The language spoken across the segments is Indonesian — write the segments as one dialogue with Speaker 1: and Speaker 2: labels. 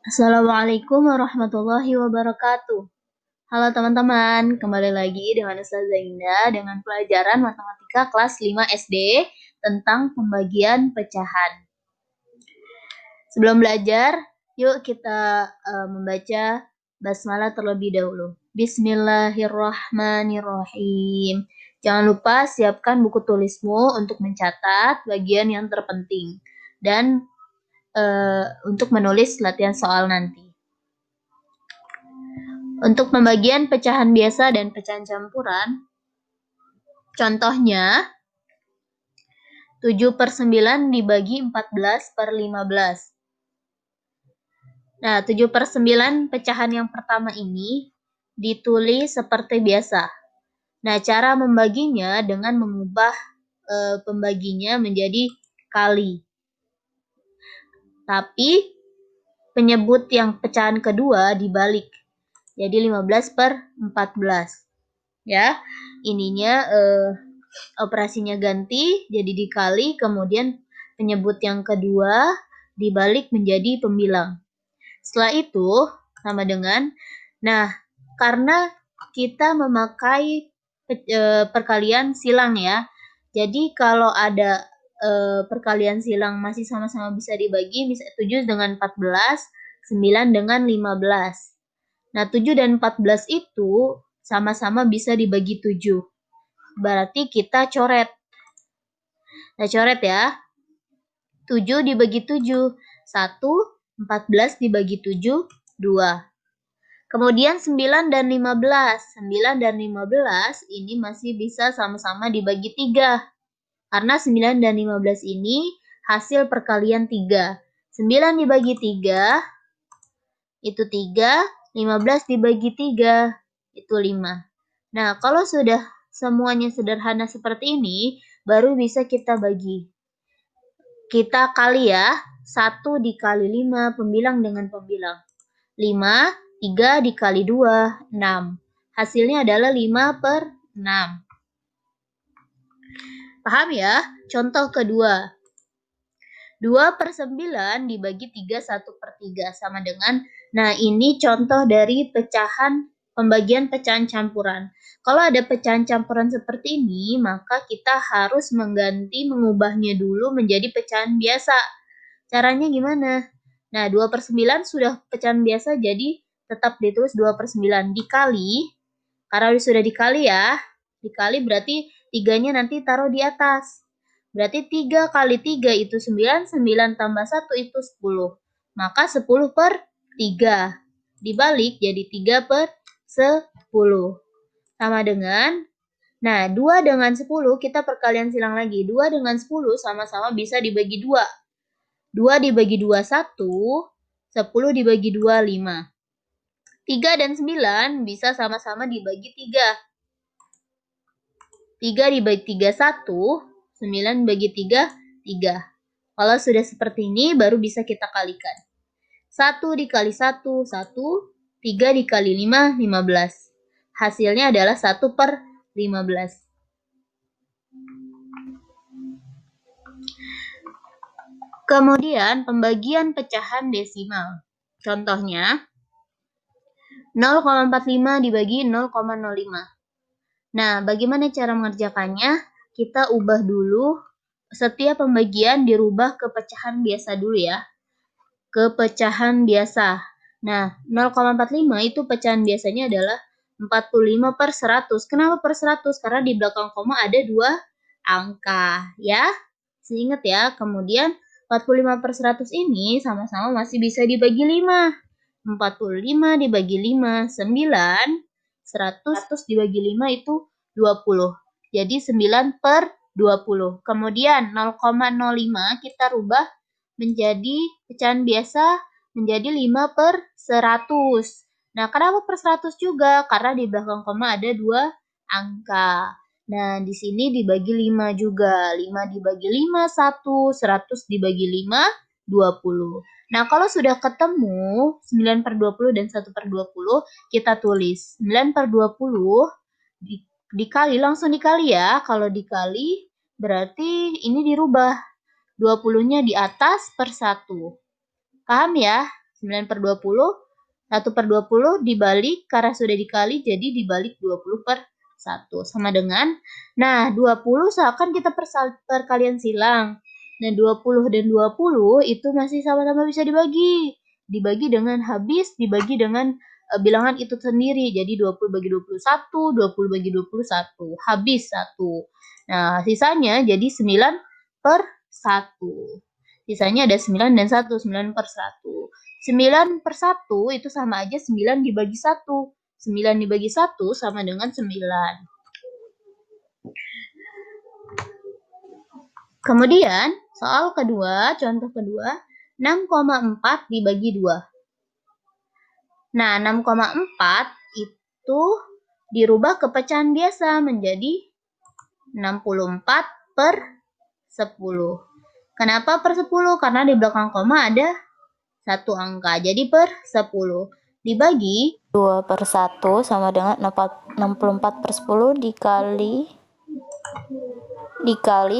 Speaker 1: Assalamualaikum warahmatullahi wabarakatuh. Halo teman-teman, kembali lagi dengan Ustazah Indah dengan pelajaran matematika kelas 5 SD tentang pembagian pecahan. Sebelum belajar, yuk kita membaca basmalah terlebih dahulu. Bismillahirrahmanirrahim. Jangan lupa siapkan buku tulismu untuk mencatat bagian yang terpenting dan untuk menulis latihan soal nanti. Untuk pembagian pecahan biasa dan pecahan campuran, contohnya 7/9 dibagi 14/15. Nah, 7/9 pecahan yang pertama ini ditulis seperti biasa. Nah, cara membaginya dengan mengubah pembaginya menjadi kali. Tapi penyebut yang pecahan kedua dibalik. Jadi 15/14. Ya, ininya operasinya ganti jadi dikali, kemudian penyebut yang kedua dibalik menjadi pembilang. Setelah itu sama dengan, nah karena kita memakai perkalian silang ya, jadi kalau ada perkalian silang masih sama-sama bisa dibagi, misalnya 7 dengan 14, 9 dengan 15. Nah, 7 dan 14 itu sama-sama bisa dibagi 7. Berarti kita coret. Nah, coret ya. 7 dibagi 7. 1, 14 dibagi 7, 2. Kemudian 9 dan 15. 9 dan 15 ini masih bisa sama-sama dibagi 3. Karena 9 dan 15 ini hasil perkalian 3. 9 dibagi 3 itu 3. 15 dibagi 3 itu 5. Nah, kalau sudah semuanya sederhana seperti ini, baru bisa kita bagi. Kita kali ya, 1 dikali 5, pembilang dengan pembilang. 5, 3 dikali 2, 6. Hasilnya adalah 5/6. Paham ya? Contoh kedua. 2/9 dibagi 3, 1/3 sama dengan, nah ini contoh dari pembagian pecahan campuran. Kalau ada pecahan campuran seperti ini, maka kita harus mengubahnya dulu menjadi pecahan biasa. Caranya gimana? Nah, 2/9 sudah pecahan biasa, jadi tetap ditulis 2/9 dikali, karena sudah dikali ya, dikali berarti 3-nya nanti taruh di atas. Berarti 3 kali 3 itu 9, 9 tambah 1 itu 10. Maka 10/3. Dibalik jadi 3/10. Sama dengan, nah 2 dengan 10 kita perkalian silang lagi. 2 dengan 10 sama-sama bisa dibagi 2. 2 dibagi 2, 1. 10 dibagi 2, 5. 3 dan 9 bisa sama-sama dibagi 3. 3 dibagi 3, 1. 9 bagi 3, 3. Kalau sudah seperti ini, baru bisa kita kalikan. 1 dikali 1, 1. 3 dikali 5, 15. Hasilnya adalah 1/15. Kemudian pembagian pecahan desimal. Contohnya 0,45 dibagi 0,05. Nah, bagaimana cara mengerjakannya? Kita ubah dulu, setiap pembagian dirubah ke pecahan biasa dulu ya. Ke pecahan biasa. Nah, 0,45 itu pecahan biasanya adalah 45/100. Kenapa per 100? Karena di belakang koma ada 2 angka ya. Ingat ya, kemudian 45/100 ini sama-sama masih bisa dibagi 5. 45 dibagi 5, 9. 100 dibagi 5 itu 20. Jadi 9/20. Kemudian 0,05 kita rubah menjadi pecahan biasa menjadi 5/100. Nah, kenapa per 100 juga? Karena di belakang koma ada 2 angka. Nah, di sini dibagi 5 juga. 5 dibagi 5, 1. 100 dibagi 5, 20. Nah, kalau sudah ketemu 9/20 dan 1/20, kita tulis 9/20 dikali, langsung dikali ya. Kalau dikali, berarti ini dirubah. 20-nya di atas per 1. Paham ya? 9 per 20, 1 per 20 dibalik, karena sudah dikali, jadi dibalik 20 per 1. Sama dengan, nah 20 seakan kita perkalian silang. Nah 20 dan 20 itu masih sama-sama bisa dibagi. Dibagi dengan habis, dibagi dengan bilangan itu sendiri. Jadi 20 bagi 21, 20 bagi 21. Habis 1. Nah sisanya jadi 9 per 1. Sisanya ada 9 dan 1, 9 per 1. 9 per 1 itu sama aja 9 dibagi 1. 9 dibagi 1 sama dengan 9. Kemudian, soal kedua, contoh kedua, 6,4 dibagi 2. Nah, 6,4 itu dirubah ke pecahan biasa menjadi 64 per 10. Kenapa per 10? Karena di belakang koma ada satu angka. Jadi per 10 dibagi
Speaker 2: 2 per 1 sama dengan 64 per 10 dikali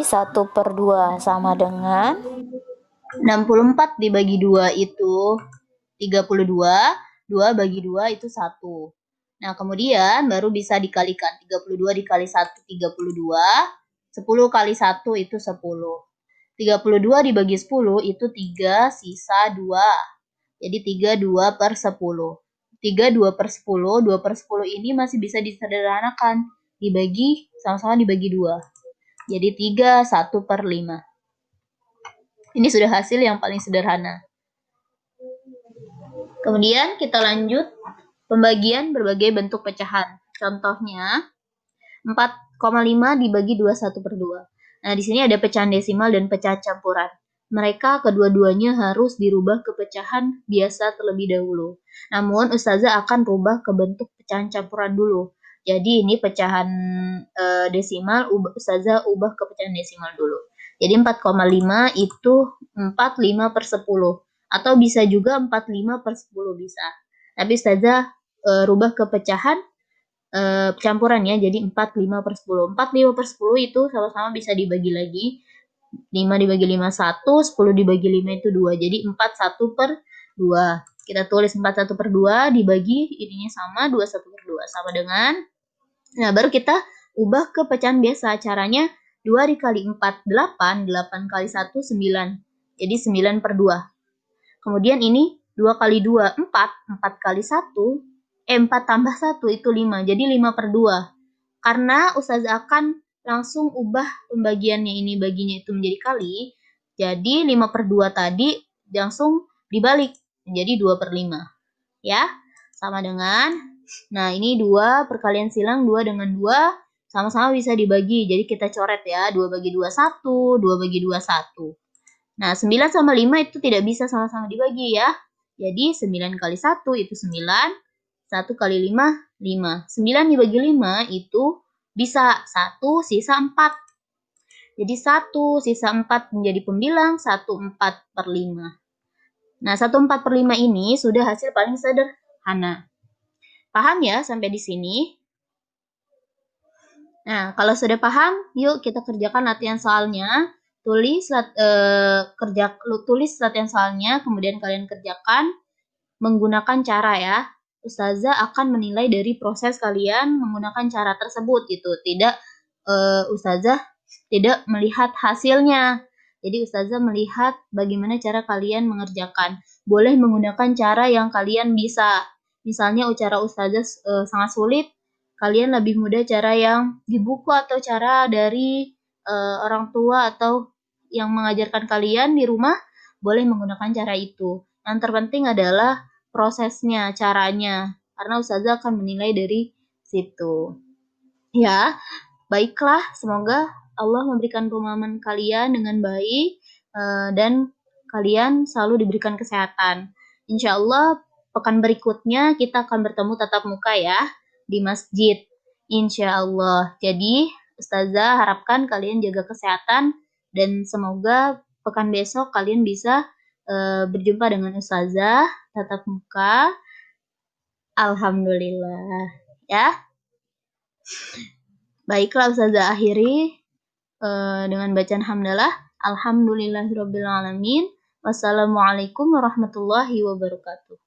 Speaker 2: 1 per 2 sama dengan
Speaker 1: 64 dibagi 2 itu 32. 2 bagi 2 itu 1. Nah, kemudian baru bisa dikalikan. 32 dikali 1, 32. 10 kali 1 itu 10. 32 dibagi 10 itu 3, sisa 2. Jadi 3, 2 per 10. 3, 2 per 10. 2 per 10 ini masih bisa disederhanakan. Dibagi, sama-sama dibagi 2. Jadi 3, 1 per 5. Ini sudah hasil yang paling sederhana. Kemudian kita lanjut pembagian berbagai bentuk pecahan. Contohnya 4,5 dibagi 21 per 2. Nah, di sini ada pecahan desimal dan pecahan campuran. Mereka kedua-duanya harus dirubah ke pecahan biasa terlebih dahulu. Namun, Ustazah akan rubah ke bentuk pecahan campuran dulu. Jadi, ini pecahan desimal, Ustazah ubah ke pecahan desimal dulu. Jadi, 4,5 itu 45 per 10. Atau bisa juga 45 per 10 bisa. Tapi Ustazah rubah ke pecahan campuran ya, jadi 45 per 10. 45 per 10 itu sama-sama bisa dibagi lagi. 5 dibagi 5, 1. 10 dibagi 5 itu 2. Jadi 41 per 2. Kita tulis 41 per 2 dibagi, ininya sama, 21 per 2. Sama dengan, nah baru kita ubah ke pecahan biasa. Caranya 2 dikali 4, 8. 8 kali 1, 9. Jadi 9 per 2. Kemudian ini 2 kali 2, 4. 4 kali 1, 4 tambah 1 itu 5. Jadi 5 per 2. Karena Ustazah akan langsung ubah pembagiannya ini, baginya itu menjadi kali. Jadi 5 per 2 tadi langsung dibalik menjadi 2 per 5. Ya, sama dengan, nah ini 2 perkalian silang 2 dengan 2 sama-sama bisa dibagi. Jadi kita coret ya, 2 bagi 2, 1. 2 bagi 2, 1. Nah, 9 sama 5 itu tidak bisa sama-sama dibagi ya. Jadi 9 kali 1 itu 9. 1 kali 5, 5. 9 dibagi 5 itu bisa 1 sisa 4. Jadi 1 sisa 4 menjadi pembilang 1 4 per 5. Nah, 1 4 per 5 ini sudah hasil paling sederhana. Paham ya sampai di sini? Nah, kalau sudah paham, yuk kita kerjakan latihan soalnya. Tulis latihan soalnya, kemudian kalian kerjakan menggunakan cara ya. Ustazah akan menilai dari proses kalian menggunakan cara tersebut gitu. Tidak Ustazah tidak melihat hasilnya. Jadi Ustazah melihat bagaimana cara kalian mengerjakan. Boleh menggunakan cara yang kalian bisa. Misalnya cara Ustazah sangat sulit, kalian lebih mudah cara yang di buku atau cara dari orang tua atau yang mengajarkan kalian di rumah, boleh menggunakan cara itu. Yang terpenting adalah prosesnya, caranya. Karena Ustazah akan menilai dari situ. Ya, baiklah. Semoga Allah memberikan pemahaman kalian dengan baik dan kalian selalu diberikan kesehatan. Insya Allah pekan berikutnya kita akan bertemu tatap muka ya di masjid. Insya Allah. Jadi Ustazah harapkan kalian jaga kesehatan dan semoga pekan besok kalian bisa berjumpa dengan Ustazah tatap muka. Alhamdulillah ya. Baiklah Ustazah akhiri dengan bacaan hamdalah. Alhamdulillahirabbil alamin. Wassalamualaikum warahmatullahi wabarakatuh.